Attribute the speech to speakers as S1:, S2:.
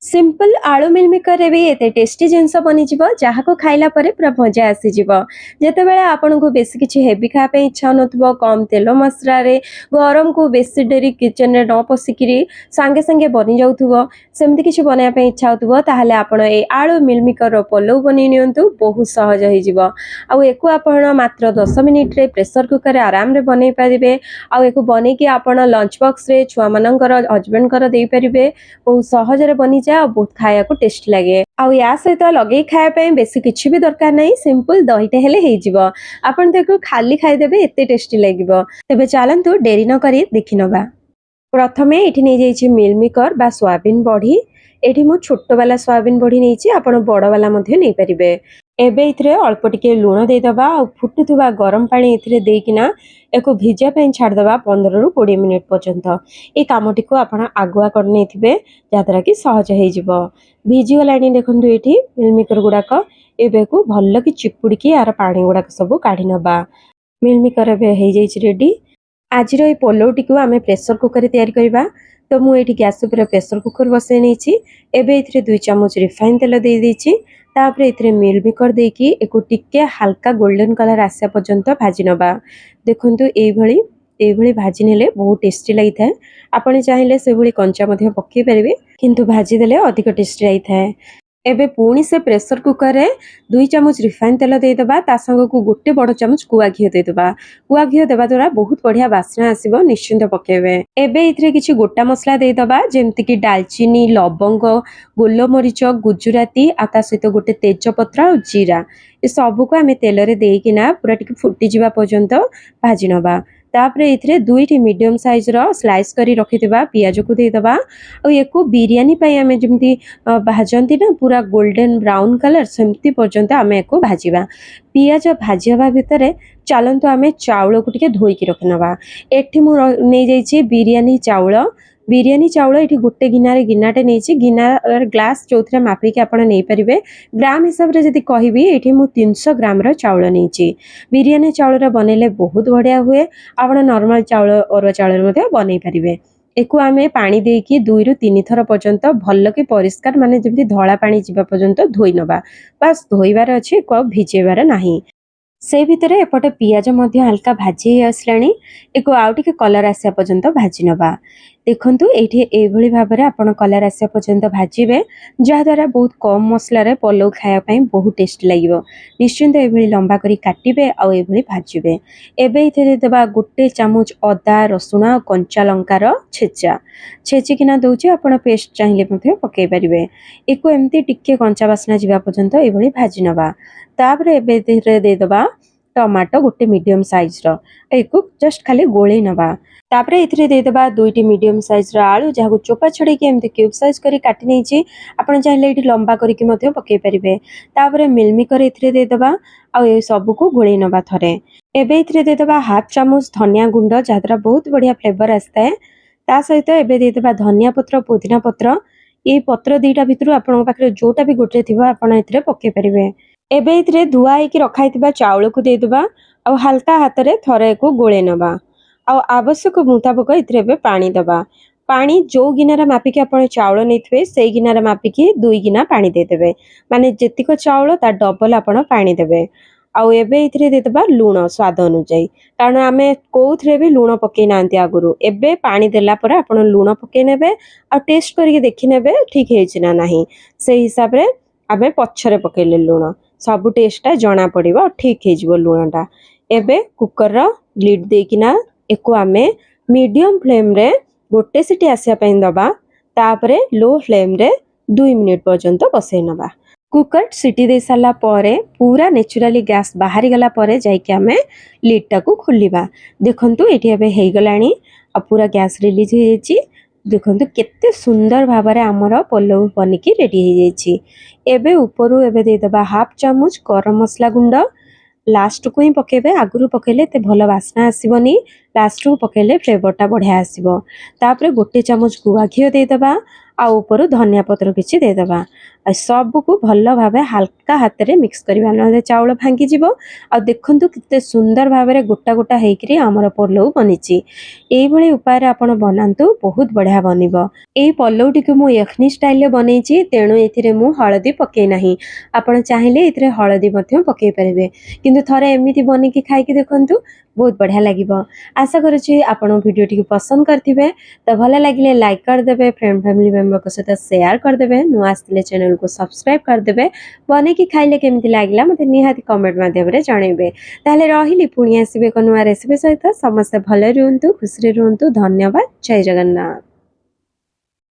S1: Simple आलू मिल maker रे भी एते टेस्टी जिनस बनिଯିब जहाको खाइला परे पूरा मजा आसीଯିब। जेतेबेले आपनको बेसी किछि हेवी खाया पे इच्छा नथबो कम तेल मसला रे गरम को बेसी डेरी किचन रे न पसिकिरी संगे संगे बनि जाउथबो सेमति किछि बनाया पे इच्छा होतबो ताहाले आपण ए आलू मिल मेकर रो पल्लव बनि नियंतु बहुत सहज होई जिवो। आ एको आपण मात्र 10 मिनिट रे प्रेशर कुकर रे आराम रे बनै परिबे। आ एको बनै कि आपण लंच बॉक्स रे छुआ मानकर हस्बैंड कर देई परिबे। बहुत सहज रे बनि जा बहुत खाया को टेस्ट लगे आ या सहित लगे खाया पे बेसी किछि भी दरकार नहीं सिंपल दहीटे हेले हेइ जिवो। आपण देखो खाली खाइ देबे एते टेस्टी लागिवो। तबे चलंतु देरी न करी देखि नबा। प्रथमे एठी नै जाइछि मिल मेकर बा सोयाबीन बढी। एठी मु छोटो वाला सोयाबीन बढी नैछि आपण बड़ वाला मध्ये नै परिबे। एबे इथरे अल्प टिके लूण दे दबा आ फुटुथुबा गरम पानी इथरे देकिना एको भिजा पे छाड़ दबा 15 रु 20 मिनिट पर्यंत। ए कामटी को आपण आगुआ कर नेथिबे जादरा कि सहज हे जिवो। भिजी गलानी देखंतु एठी मिल मेकर गुडाक एबे को भल्ल कि चिपुडी कि यार पानी गुडाक सब काढी नबा। मिल मेकर एबे हे जाइछि रेडी। आज रो ए पोलोटी को आमे प्रेशर कुकर तैयारी करबा। तो मु एठी गैस ऊपर प्रेशर कुकर बसै नेछि। एबे इथरे 2 चम्मच रिफाइन तेल दे देछि। तापरे इथरे मिल मेकर देकी एको टिके हल्का गोल्डन कलर आसा पर्यंत भाजी नबा। देखंतु एई भଳି भाजी नेले बहुत टेस्टी लागि थाए। आपण चाहिले से भଳି कंचा मध्ये पक्के परिबे किंतु भाजी देले अधिक टेस्टी लागि थाए। एबे पुणी से प्रेशर कुकर रे 2 चम्मच रिफाइन तेल दे दबा ता संग को गोटे बड़ चम्मच कुआ घियो दे दबा। कुआ घियो देबा द्वारा बहुत बढ़िया बास्ना आसीबो निश्चिंत पकेबे। एबे इथरे किछि गोटा मसला दे दबा जेमति कि दालचीनी लवंग गोलमरीच गुजराती आ ता सहित गोटे तेजपत्र आ जीरा ए सब को आमे तेल रे देकिना पूरा टिके फुटी जिबा पर्यंत भाजी नबा। तापरे इथरे 2टी मीडियम साइज रो स्लाइस करी रखिथिबा पियाज को दे दबा। आ एको बिरयानी पई आमे जेमति भाजंती ना पूरा गोल्डन ब्राउन कलर सेमती पर्यंत आमे एको भाजीबा। पियाज भाजीबा भितरे चलंतु आमे चाउल को टिके धोई के रखनबा। एठी मु नै जाइछि बिरयानी चाउल एठी गोटे गिनारे गिनाटे नैछि गिनार ग्लास चौथरा मापी के आपण नै परिबे। ग्राम हिसाब रे जदी कहिबी एठी मु 300 ग्राम रो चाउल नैछि। बिरयानी चाउल रे बनेले बहुत बढ़िया हुए। आपण नॉर्मल चाउल अरुआ चाउल रे मध्ये बनै परिबे। एको आमे पानी देकी 2 रु 3 थर पर्यंत भल्ल के परिष्कार माने जेमति धळा पानी जिबा पर्यंत धोई नबा। बस धोइबार अछि को भिजेबार नाही। से भितरे एपटे पियाज मध्ये हल्का भाजी आसलाणी एको आउ टिके कलर आसिया पर्यंत भाजी नबा। देखंतु एठी ए भଳି भाबरे आपण कलर आसिया पर्यंत भाजीबे जहा द्वारा बहुत कम मसला रे पलौ खाया पई बहुत टेस्ट लागिवो। निश्चिंत ए भଳି लंबा करी काटिबे आ ए भଳି भाजीबे। एबे इथे देबा गोटे चम्मच अदा रसुण कंचा लंका रो छेची किना दउची आपण पेस्ट चाहिले मध्ये पकेइ परिबे। एको एम्ति टिके कंचा बासना जिबा पर्यंत ए भଳି भाजी नबा। तापरे एबे इथे दे दबा टमाटो गोटे मीडियम साइज रो एको जस्ट खाली गोळे नबा। तापरे इथरे दे दबा 2टी मीडियम साइज रो आलू जहाको चोपा छडे के एम्ति क्यूब साइज करी काटि नैछि। आपण चाहिले एठी लंबा करी के मध्ये पकेइ परिबे। तापरे मिल मेकर इथरे दे दबा आ ए सब को गोळे नबा थरे। एबे इथरे दे दबा हाफ चम्मच धनिया गुंड जहाद्रा बहुत बढ़िया फ्लेवर आस्ताए। ता सहित एबे दे दबा धनिया पत्र पुदीना पत्र ए पत्र दीटा भितरु आपण पाखरे जोटा भी गोटे थिबा आपण इथरे पकेइ परिबे। एबे इथरे धुआ हेकि रखाइतिबा चाउल को दे दबा आ हल्का हाथ रे थरे को गोळे नबा। आ आवश्यक मुताबिक इथरे बे पानी दबा। पानी जो गिनारा मापिके आपण चाउल नेथबे सेई गिनारा मापिके 2 गिना पानी दे देबे। माने जेतिको चाउल ता डबल आपण पानी देबे। आ एबे इथरे दे दबा लूण स्वाद अनुसार कारण आमे कोउथरे भी लूण पके नांती आगुरु। एबे पानी देला पर आपण लूण पके नेबे आ टेस्ट करके देखि नेबे ठीक हेछि ना नाही। से हिसाब रे आमे पछरे पकेले लूण सब टेस्ट ता जणा पड़िबो ठीक हे जिवो लूणटा। एबे कुकर रो लिड देकिना एको आमे मीडियम फ्लेम रे गोटे सिटी आसिया पई दबा। तापरे लो फ्लेम रे 2 मिनिट पर्यंत बसै नबा। कुकर सिटी दे साला परे पूरा नेचुरली गैस बाहरी गला परे जाई के आमे लिड टा को खुलिबा। देखंतु एठी एबे हेइ गलाणी आ पूरा गैस रिलीज हे जेछि। देखंतु केते सुंदर भाबरे हमर पल्लव बनिकी रेडी हे जेछि। एबे ऊपरु एबे दे दबा हाफ चम्मच गरम मसला गुंड लास्ट को ही पकेबे आगुरु पकेले ते भलो वासना आसीबनी। लास्ट को पकेले फ्लेवर टा बढ़िया आसीबो। तापरे गोटे चम्मच गुआ घियो दे दबा आ ऊपर धनिया पत्र किछि दे दबा आ सब को भल भाबे हल्का हाथ रे मिक्स करबा न चाउल भांगी जिवो आ देखंतु किते सुंदर भाबे गोटा गोटा हेकरी हमर पलौ बनिछि एई भली उपाय रे आपण बनांतु बहुत बढ़िया बनिबो। एई पलौटी को मु यखनी स्टाइल रे बनैछि तेणु एथिरे मु हळदी पके नाही आपण चाहिले एथिरे हळदी मध्य पके परिबे किंतु थरे एमिति बनि कि खाइ कि देखंतु बहुत बढ़िया लागिबो। आशा करूछि आपण वीडियो टी पसंद करथिबे तो भल लगे लाइक कर देबे फ्रेंड फैमिली मेंबर को सहित शेयर कर देबे नुआ आस्तिले चैनल को सब्सक्राइब कर देबे बने कि खाइले केमिति लागला मते निहाती कमेंट माध्यम रे जणैबे। ताले रहिली पुणी आसीबे को नुआ रेसिपी सहित समस्त भले रहंतु खुशी रहंतु धन्यवाद जय जगन्नाथ।